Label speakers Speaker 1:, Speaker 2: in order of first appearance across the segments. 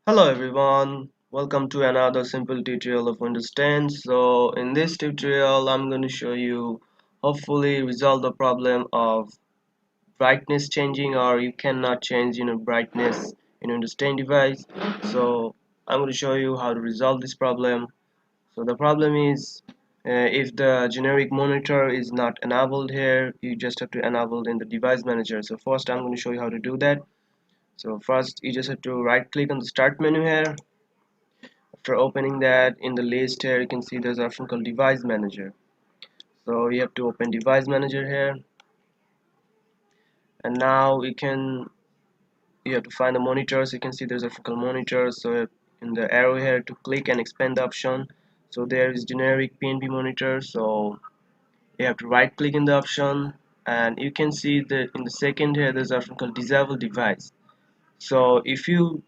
Speaker 1: Hello everyone, welcome to another simple tutorial of Understand. So in this tutorial I'm going to show you hopefully resolve the problem of brightness changing, or you cannot change brightness in Understand device. So I'm going to show you how to resolve this problem. So the problem is if the generic monitor is not enabled here, you just have to enable in the device manager. So first I'm going to show you how to do that. So first you just have to right click on the start menu here. After opening that, in the list here you can see there's an option called device manager. So you have to open device manager here, and now you have to find the monitors. You can see there's a option called monitor. So in the arrow here to click and expand the option, so there is generic PNP monitor. So you have to right click in the option, and you can see that in the second here there's an option called disable device. So if you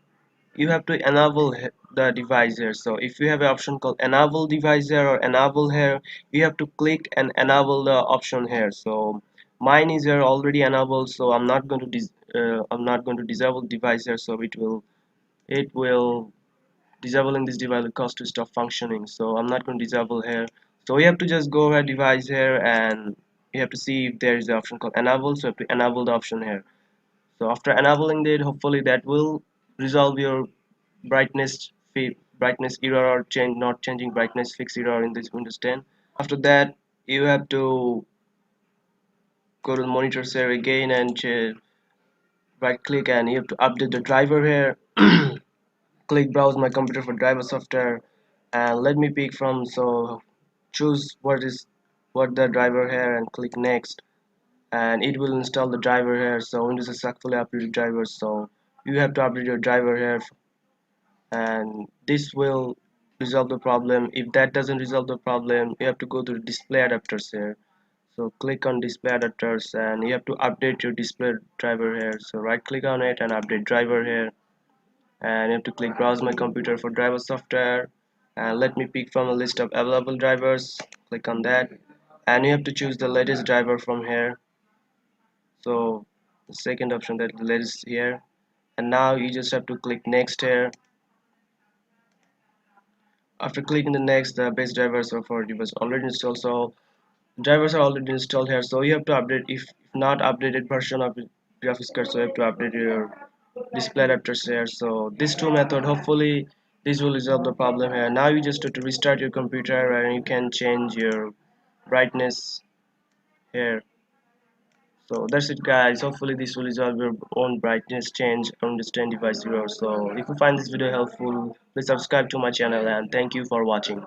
Speaker 1: have to enable the device here. So if you have an option called enable device here or enable here, you have to click and enable the option here. So mine is here already enabled, so I'm not going to disable device here. So it will disabling this device will cause to stop functioning. So I'm not going to disable here. So you have to just go ahead device here, and you have to see if there is an option called enable. So you have to enable the option here. So after enabling it, hopefully that will resolve your brightness error, or change not changing brightness fix error in this Windows 10. After that, you have to go to the monitor here again and right click, and you have to update the driver here. Click browse my computer for driver software, and let me pick from, so choose what the driver here and click next, and it will install the driver here. So Windows successfully updated driver. So you have to update your driver here, and this will resolve the problem. If that doesn't resolve the problem, you have to go to the display adapters here. So click on display adapters, and you have to update your display driver here. So right click on it and update driver here, and you have to click browse my computer for driver software, and let me pick from a list of available drivers. Click on that, and you have to choose the latest driver from here. So the second option, that the latest here, and now you just have to click next here. After clicking the next, the base drivers are for device already installed. So drivers are already installed here, so you have to update. If not updated version of the graphics card, so you have to update your display adapters here. So these two method, hopefully this will resolve the problem here. Now you just have to restart your computer, and you can change your brightness here. So that's it guys, hopefully this will resolve your own brightness change on the stand device error. So if you find this video helpful, please subscribe to my channel, and thank you for watching.